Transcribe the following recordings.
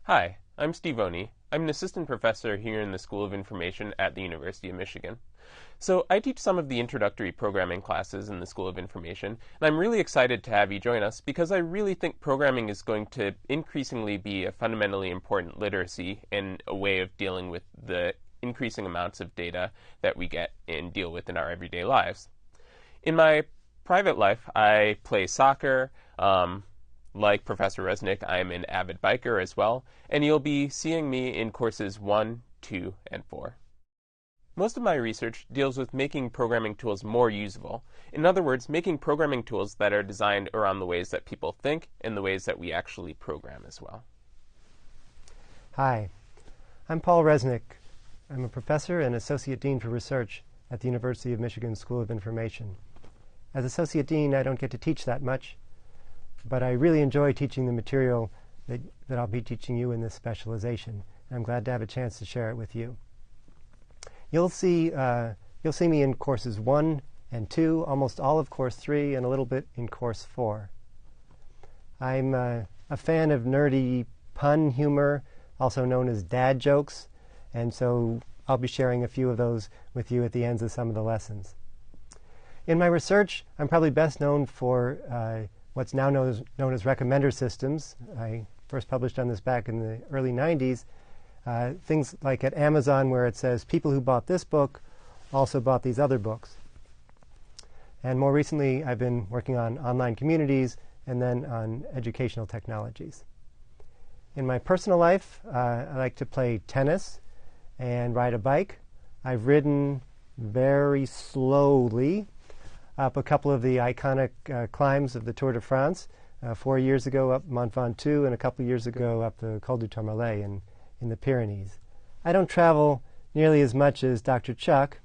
Hi, I'm Steve Oney. I'm an assistant professor here in the School of Information at the University of Michigan. So I teach some of the introductory programming classes in the School of Information, and I'm really excited to have you join us because I really think programming is going to increasingly be a fundamentally important literacy and a way of dealing with the increasing amounts of data that we get and deal with in our everyday lives. In my private life, I play soccer. Like Professor Resnick, I'm an avid biker as well, and you'll be seeing me in courses 1, 2, and 4. Most of my research deals with making programming tools more usable. In other words, making programming tools that are designed around the ways that people think and the ways that we actually program as well. Hi, I'm Paul Resnick. I'm a professor and Associate Dean for Research at the University of Michigan School of Information. As Associate Dean, I don't get to teach that much, but I really enjoy teaching the material that I'll be teaching you in this specialization. And I'm glad to have a chance to share it with you. You'll see me in courses 1 and 2, almost all of course 3, and a little bit in course 4. I'm a fan of nerdy pun humor, also known as dad jokes, and so I'll be sharing a few of those with you at the ends of some of the lessons. In my research, I'm probably best known for what's now known as recommender systems. I first published on this back in the early 90s. Things like at Amazon where it says people who bought this book also bought these other books. And more recently, I've been working on online communities and then on educational technologies. In my personal life, I like to play tennis and ride a bike. I've ridden very slowly up a couple of the iconic climbs of the Tour de France. 4 years ago up Mont Ventoux, and a couple of years ago up the Col du Tourmalet in the Pyrenees. I don't travel nearly as much as Dr. Chuck,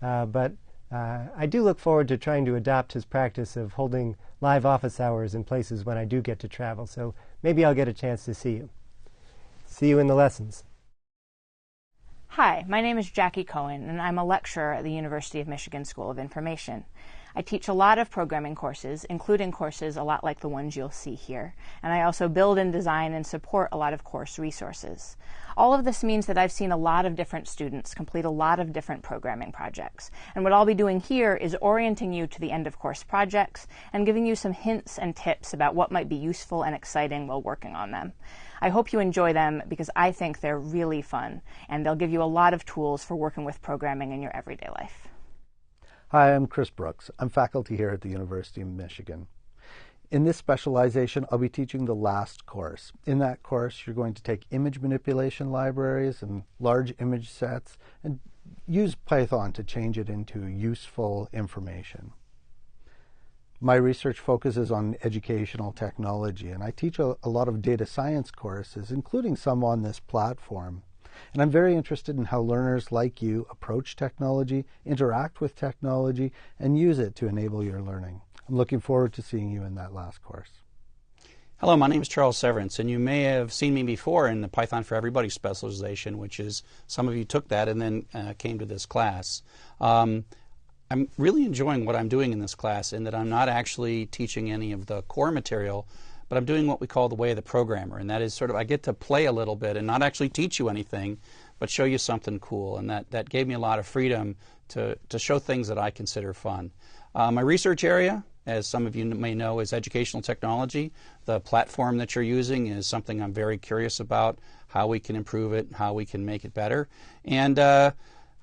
but I do look forward to trying to adopt his practice of holding live office hours in places when I do get to travel. So maybe I'll get a chance to see you. See you in the lessons. Hi, my name is Jackie Cohen, and I'm a lecturer at the University of Michigan School of Information. I teach a lot of programming courses, including courses a lot like the ones you'll see here, and I also build and design and support a lot of course resources. All of this means that I've seen a lot of different students complete a lot of different programming projects, and what I'll be doing here is orienting you to the end-of-course projects and giving you some hints and tips about what might be useful and exciting while working on them. I hope you enjoy them because I think they're really fun, and they'll give you a lot of tools for working with programming in your everyday life. Hi, I'm Chris Brooks. I'm faculty here at the University of Michigan. In this specialization, I'll be teaching the last course. In that course, you're going to take image manipulation libraries and large image sets and use Python to change it into useful information. My research focuses on educational technology, and I teach a lot of data science courses, including some on this platform. And I'm very interested in how learners like you approach technology, interact with technology, and use it to enable your learning. I'm looking forward to seeing you in that last course. Hello, my name is Charles Severance, and you may have seen me before in the Python for Everybody specialization, which is some of you took that and then came to this class. I'm really enjoying what I'm doing in this class in that I'm not actually teaching any of the core material, but I'm doing what we call the way of the programmer, and that is sort of I get to play a little bit and not actually teach you anything, but show you something cool, and that gave me a lot of freedom to show things that I consider fun. My research area, as some of you may know, is educational technology. The platform that you're using is something I'm very curious about, how we can improve it, how we can make it better. And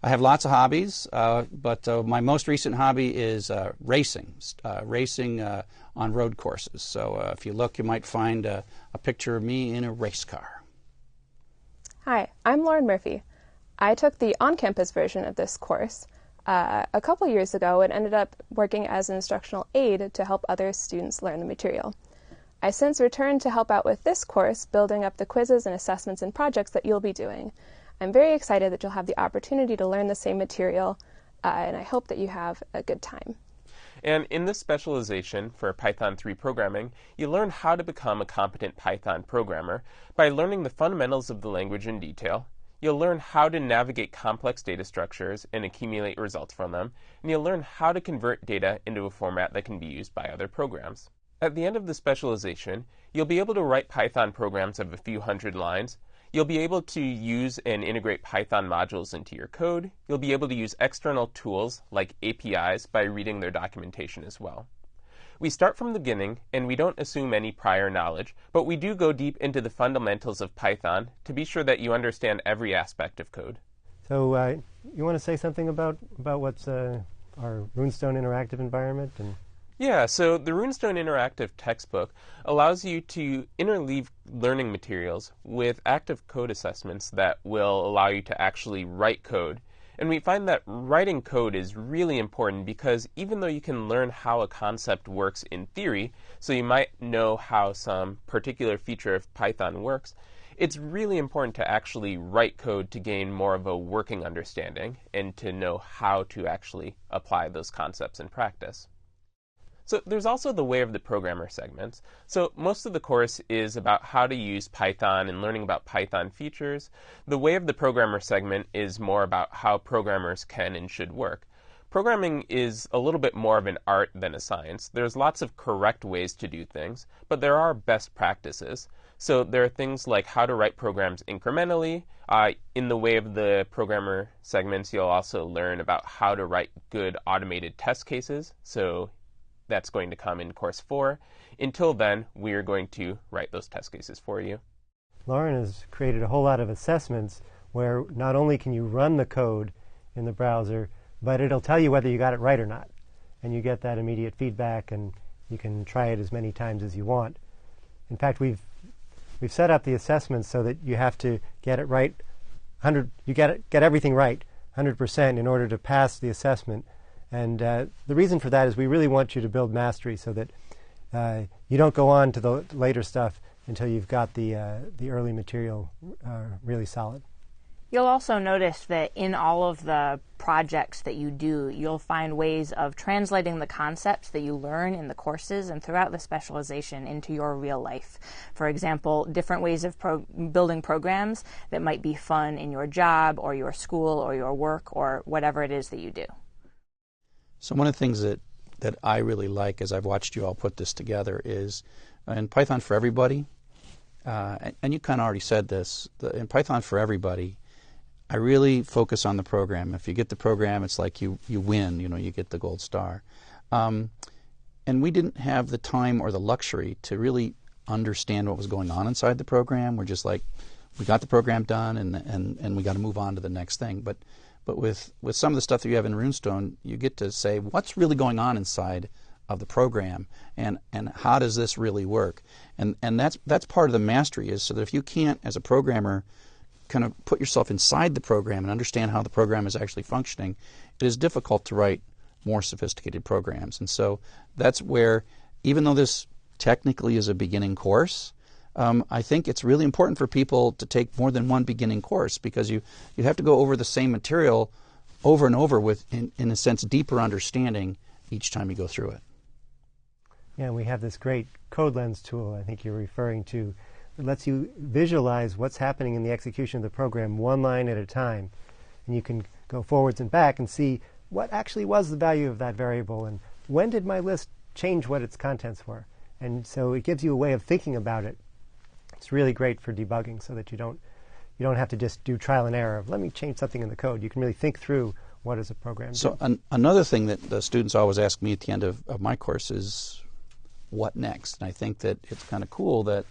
I have lots of hobbies, but my most recent hobby is racing on road courses. So if you look, you might find a picture of me in a race car. Hi, I'm Lauren Murphy. I took the on-campus version of this course a couple years ago and ended up working as an instructional aide to help other students learn the material. I since returned to help out with this course, building up the quizzes and assessments and projects that you'll be doing. I'm very excited that you'll have the opportunity to learn the same material, and I hope that you have a good time. And in this specialization for Python 3 programming, you learn how to become a competent Python programmer by learning the fundamentals of the language in detail. You'll learn how to navigate complex data structures and accumulate results from them, and you'll learn how to convert data into a format that can be used by other programs. At the end of the specialization, you'll be able to write Python programs of a few hundred lines. You'll be able to use and integrate Python modules into your code. You'll be able to use external tools like APIs by reading their documentation as well. We start from the beginning, and we don't assume any prior knowledge, but we do go deep into the fundamentals of Python to be sure that you understand every aspect of code. So you want to say something about what's our Runestone interactive environment? Yeah, so the Runestone Interactive textbook allows you to interleave learning materials with active code assessments that will allow you to actually write code. And we find that writing code is really important because even though you can learn how a concept works in theory, so you might know how some particular feature of Python works, it's really important to actually write code to gain more of a working understanding and to know how to actually apply those concepts in practice. So there's also the Way of the Programmer segments. So most of the course is about how to use Python and learning about Python features. The Way of the Programmer segment is more about how programmers can and should work. Programming is a little bit more of an art than a science. There's lots of correct ways to do things, but there are best practices. So there are things like how to write programs incrementally. In the Way of the Programmer segments, you'll also learn about how to write good automated test cases. So that's going to come in course 4. Until then, we're going to write those test cases for you. Lauren has created a whole lot of assessments where not only can you run the code in the browser, but it'll tell you whether you got it right or not. And you get that immediate feedback, and you can try it as many times as you want. In fact, we've set up the assessments so that you have to get it right, get everything right 100% in order to pass the assessment. And the reason for that is we really want you to build mastery so that you don't go on to the later stuff until you've got the early material really solid. You'll also notice that in all of the projects that you do, you'll find ways of translating the concepts that you learn in the courses and throughout the specialization into your real life. For example, different ways of building programs that might be fun in your job or your school or your work or whatever it is that you do. So one of the things that I really like as I've watched you all put this together is in Python for Everybody, and you kind of already said this, in Python for Everybody, I really focus on the program. If you get the program, it's like you win, you get the gold star. And we didn't have the time or the luxury to really understand what was going on inside the program. We're just like, we got the program done and we got to move on to the next thing. But with some of the stuff that you have in Runestone, you get to say what's really going on inside of the program and how does this really work. And that's part of the mastery, is so that if you can't, as a programmer, kind of put yourself inside the program and understand how the program is actually functioning, it is difficult to write more sophisticated programs. And so that's where, even though this technically is a beginning course, I think it's really important for people to take more than one beginning course, because you have to go over the same material over and over with, in a sense, deeper understanding each time you go through it. Yeah, and we have this great Code Lens tool I think you're referring to. It lets you visualize what's happening in the execution of the program one line at a time. And you can go forwards and back and see what actually was the value of that variable and when did my list change what its contents were. And so it gives you a way of thinking about it. It's really great for debugging so that you don't have to just do trial and error of let me change something in the code. You can really think through what does a program do. So another thing that the students always ask me at the end of my course is what next? And I think that it's kind of cool that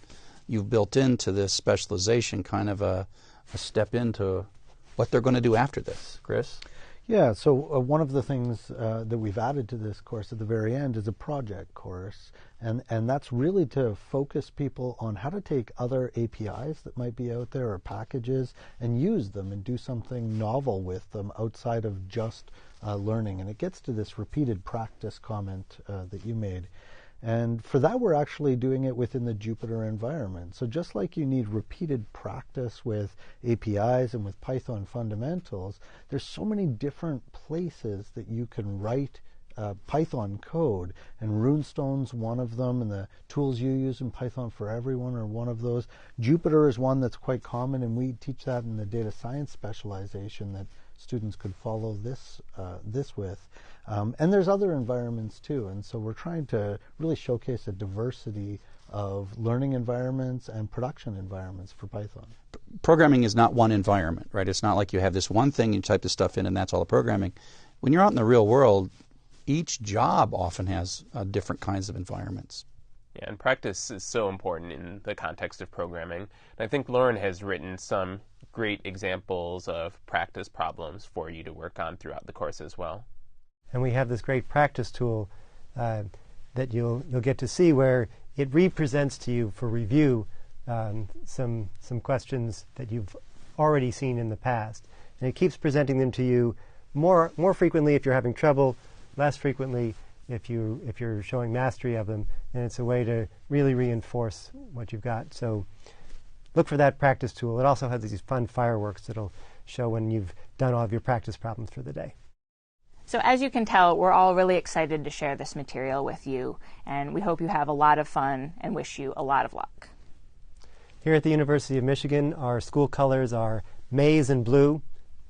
you've built into this specialization kind of a step into what they're going to do after this. Chris? Yeah, so one of the things that we've added to this course at the very end is a project course, and that's really to focus people on how to take other APIs that might be out there or packages and use them and do something novel with them outside of just learning. And it gets to this repeated practice comment that you made. And for that, we're actually doing it within the Jupyter environment. So just like you need repeated practice with APIs and with Python fundamentals, there's so many different places that you can write Python code. And Runestone's one of them, and the tools you use in Python for Everyone are one of those. Jupyter is one that's quite common, and we teach that in the data science specialization, that students could follow this with. And there's other environments too, and so we're trying to really showcase a diversity of learning environments and production environments for Python. Programming is not one environment, right? It's not like you have this one thing, you type the stuff in, and that's all the programming. When you're out in the real world, each job often has different kinds of environments. Yeah, and practice is so important in the context of programming. And I think Lauren has written some great examples of practice problems for you to work on throughout the course as well. And we have this great practice tool that you'll get to see where it represents to you for review some questions that you've already seen in the past. And it keeps presenting them to you more frequently if you're having trouble, less frequently if you're showing mastery of them. And it's a way to really reinforce what you've got. So look for that practice tool. It also has these fun fireworks that'll show when you've done all of your practice problems for the day. So as you can tell, we're all really excited to share this material with you, and we hope you have a lot of fun and wish you a lot of luck. Here at the University of Michigan, our school colors are maize and blue.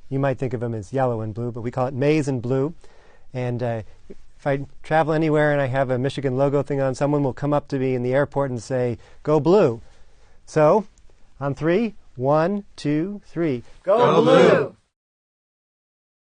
You might think of them as yellow and blue, but we call it maize and blue. And if I travel anywhere and I have a Michigan logo thing on, someone will come up to me in the airport and say, "Go blue." So, on 3, 1, 2, 3. Go blue!